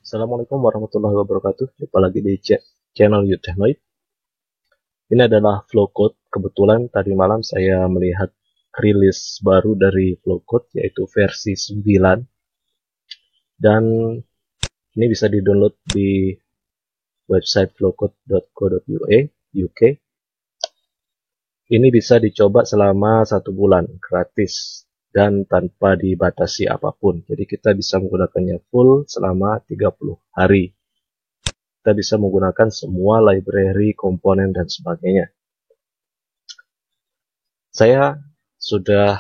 Assalamualaikum warahmatullahi wabarakatuh. Jumpa lagi di channel Technoid. Ini adalah Flowcode. Kebetulan tadi malam saya melihat rilis baru dari Flowcode, yaitu versi 9. Dan ini bisa di-download di website flowcode.co.uk. Ini bisa dicoba selama 1 bulan, gratis dan tanpa dibatasi apapun. Jadi kita bisa menggunakannya full selama 30 hari. Kita bisa menggunakan semua library, komponen, dan sebagainya. Saya sudah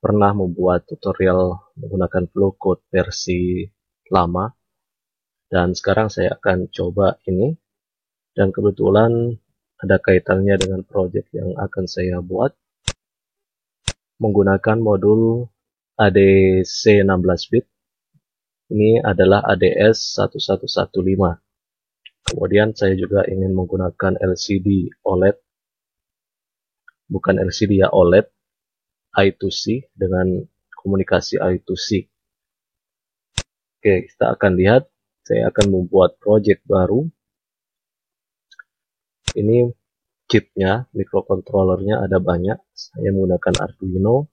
pernah membuat tutorial menggunakan Flowcode versi lama, dan sekarang saya akan coba ini, dan kebetulan ada kaitannya dengan project yang akan saya buat, menggunakan modul ADC 16 bit. Ini adalah ADS 1115. Kemudian saya juga ingin menggunakan LCD OLED, bukan LCD ya, OLED I2C dengan komunikasi I2C. Oke, kita akan lihat. Saya akan membuat project baru. Ini chipnya, microcontrollernya ada banyak. Saya menggunakan Arduino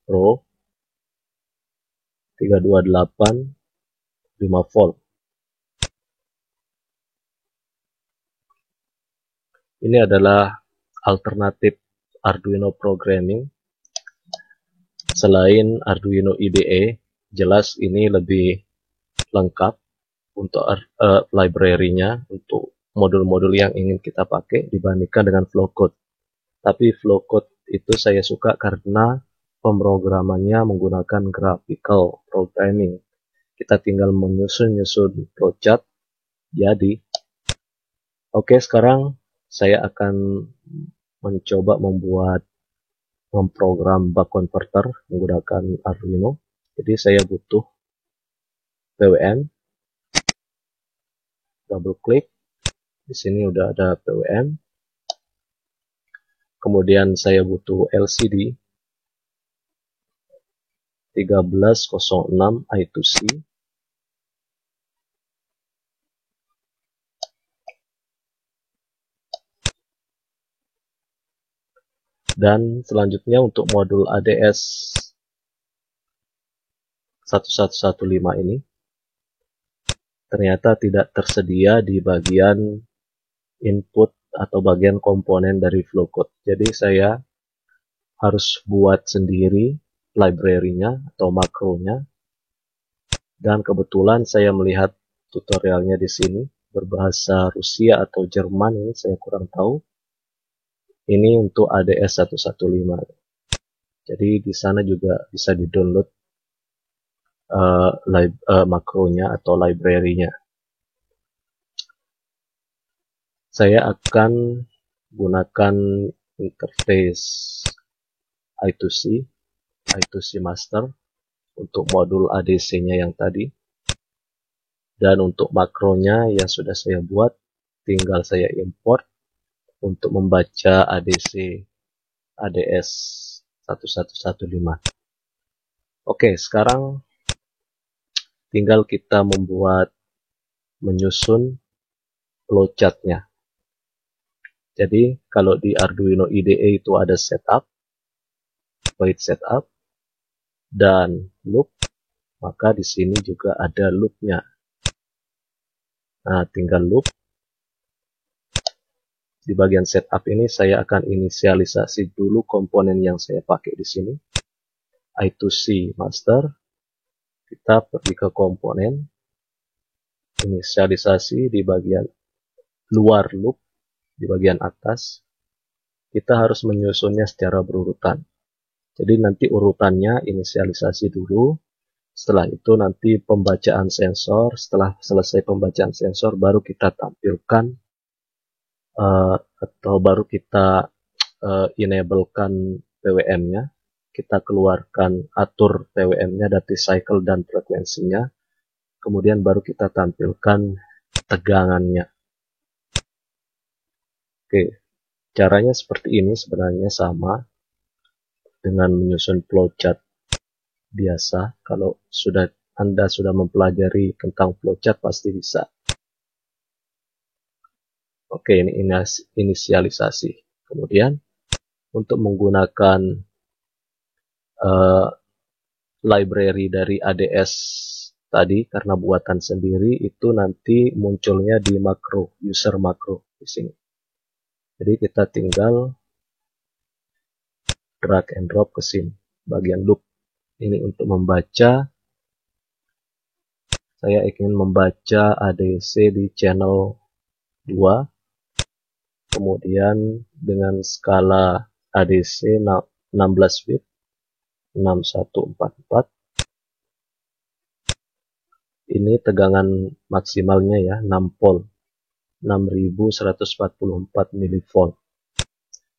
Pro 328 5 volt. Ini adalah alternatif Arduino programming. Selain Arduino IDE, jelas ini lebih lengkap untuk library-nya, untuk modul-modul yang ingin kita pakai dibandingkan dengan Flowcode. Tapi Flowcode itu saya suka karena pemrogramannya menggunakan graphical programming. Kita tinggal menyusun flowchart jadi. Oke, sekarang saya akan mencoba memprogram buck converter menggunakan Arduino. Jadi saya butuh PWM. Double klik. Di sini udah ada PWM. Kemudian saya butuh LCD 1306 I2C. Dan selanjutnya untuk modul ADS 1115 ini ternyata tidak tersedia di bagian input atau bagian komponen dari Flowcode. Jadi saya harus buat sendiri library-nya atau makronya. Dan kebetulan saya melihat tutorialnya di sini berbahasa Rusia atau Jerman, ini saya kurang tahu. Ini untuk ADS 115. Jadi di sana juga bisa di-download makronya atau library-nya. Saya akan gunakan interface I2C master untuk modul ADC-nya yang tadi. Dan untuk makronya yang sudah saya buat, tinggal saya import untuk membaca ADS 1115. Oke, sekarang tinggal kita menyusun flowchart-nya. Jadi kalau di Arduino IDE itu ada setup, void setup, dan loop, maka di sini juga ada loop-nya. Nah, tinggal loop. Di bagian setup ini saya akan inisialisasi dulu komponen yang saya pakai di sini. I2C master. Kita pergi ke komponen. Inisialisasi di bagian luar loop, di bagian atas. Kita harus menyusunnya secara berurutan. Jadi nanti urutannya inisialisasi dulu. Setelah itu nanti pembacaan sensor. Setelah selesai pembacaan sensor baru kita tampilkan atau baru kita enablekan PWM-nya. Kita keluarkan, atur PWM-nya, data cycle dan frekuensinya. Kemudian baru kita tampilkan tegangannya. Oke, caranya seperti ini, sebenarnya sama dengan menyusun flowchart biasa. Kalau Anda sudah mempelajari tentang flowchart pasti bisa. Oke, ini inisialisasi. Kemudian untuk menggunakan library dari ADS tadi karena buatan sendiri, itu nanti munculnya di makro, user makro di sini. Jadi kita tinggal drag and drop ke sini, bagian loop. Ini untuk membaca, saya ingin membaca ADC di channel 2, kemudian dengan skala ADC 16 bit 6144. Ini tegangan maksimalnya ya, 6 volt, 6144 milivolt.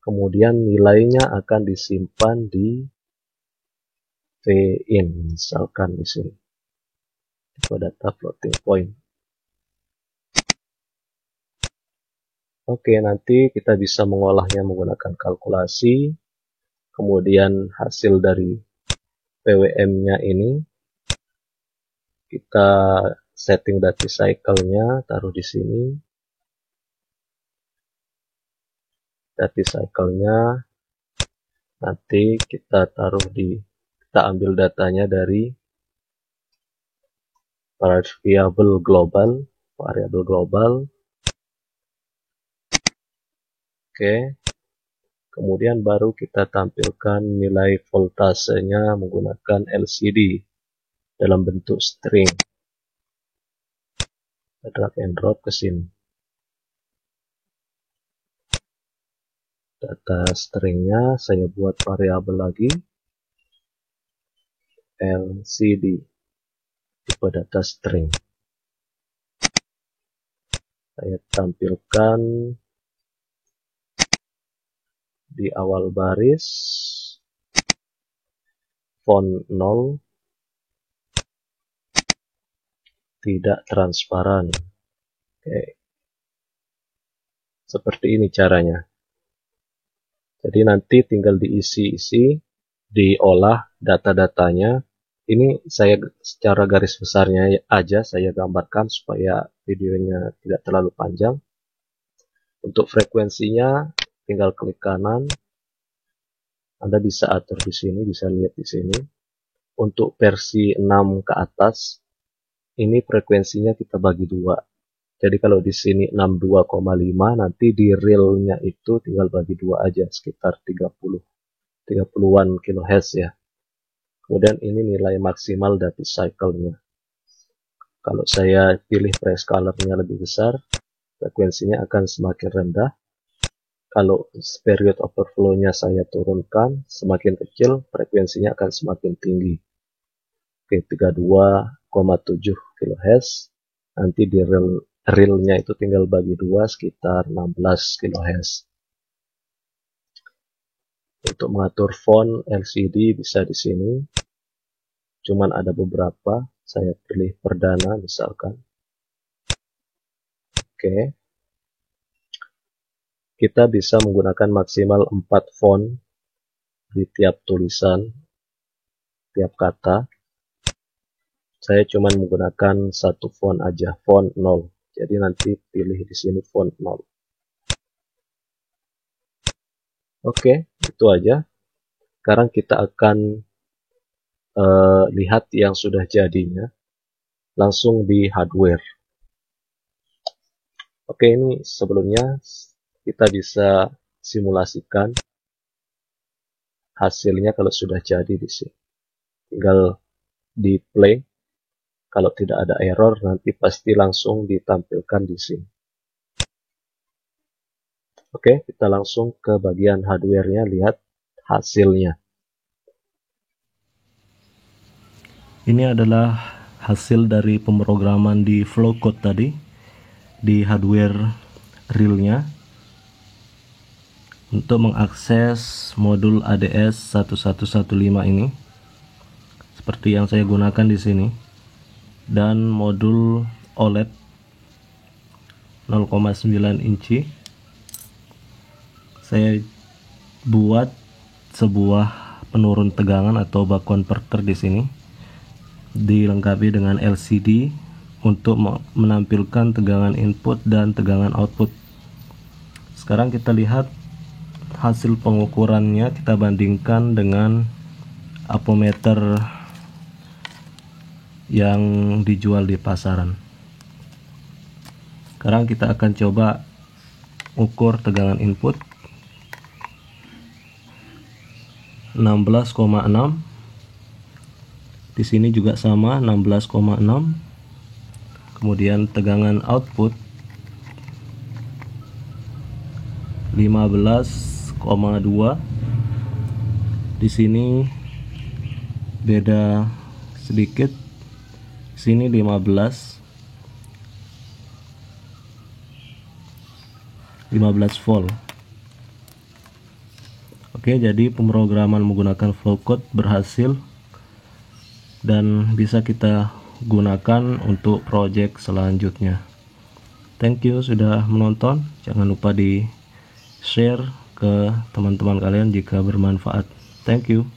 Kemudian nilainya akan disimpan di VIN, misalkan di sini. Tipe data floating point. Oke, nanti kita bisa mengolahnya menggunakan kalkulasi. Kemudian hasil dari PWM-nya ini kita setting data cycle-nya, taruh di sini. Data cycle-nya nanti kita ambil datanya dari variabel global. Oke. Kemudian baru kita tampilkan nilai voltasenya menggunakan LCD dalam bentuk string. Drag and drop ke sini. Data stringnya saya buat variabel lagi. LCD. Tipe data string. Saya tampilkan di awal baris font 0, tidak transparan. Oke. Seperti ini caranya. Jadi nanti tinggal diisi-isi, diolah data-datanya. Ini saya secara garis besarnya aja saya gambarkan supaya videonya tidak terlalu panjang. Untuk frekuensinya tinggal klik kanan. Anda bisa atur di sini, bisa lihat di sini. Untuk versi 6 ke atas, ini frekuensinya kita bagi 2. Jadi kalau di sini 62,5, nanti di realnya itu tinggal bagi 2 aja, sekitar 30-an kHz ya. Kemudian ini nilai maksimal data cycle-nya. Kalau saya pilih prescaler-nya lebih besar, frekuensinya akan semakin rendah. Kalau period overflow-nya saya turunkan, semakin kecil, frekuensinya akan semakin tinggi. Oke, 32,7 kHz. Nanti di realnya itu tinggal bagi 2, sekitar 16 kHz. Untuk mengatur font LCD bisa di sini. Cuman ada beberapa, saya pilih perdana misalkan. Oke. Kita bisa menggunakan maksimal 4 font di tiap tulisan, tiap kata. Saya cuma menggunakan satu font aja, font 0. Jadi nanti pilih di sini font 0. Oke, itu aja. Sekarang kita akan lihat yang sudah jadinya langsung di hardware. Oke, ini sebelumnya kita bisa simulasikan hasilnya kalau sudah jadi di sini. Tinggal di play. Kalau tidak ada error, nanti pasti langsung ditampilkan di sini. Oke, kita langsung ke bagian hardware-nya, lihat hasilnya. Ini adalah hasil dari pemrograman di Flowcode tadi, di hardware realnya, untuk mengakses modul ADS 1115 ini, seperti yang saya gunakan di sini, dan modul OLED 0,9 inci. Saya buat sebuah penurun tegangan atau buck converter di sini, dilengkapi dengan LCD untuk menampilkan tegangan input dan tegangan output. Sekarang kita lihat hasil pengukurannya, kita bandingkan dengan ampermeter yang dijual di pasaran. Sekarang kita akan coba ukur tegangan input 16,6. Di sini juga sama 16,6. Kemudian tegangan output 15,2. Di sini beda sedikit. Di sini 15 volt. Oke, jadi pemrograman menggunakan flowcode berhasil dan bisa kita gunakan untuk project selanjutnya. Thank you sudah menonton. Jangan lupa di share ke teman-teman kalian jika bermanfaat. Thank you.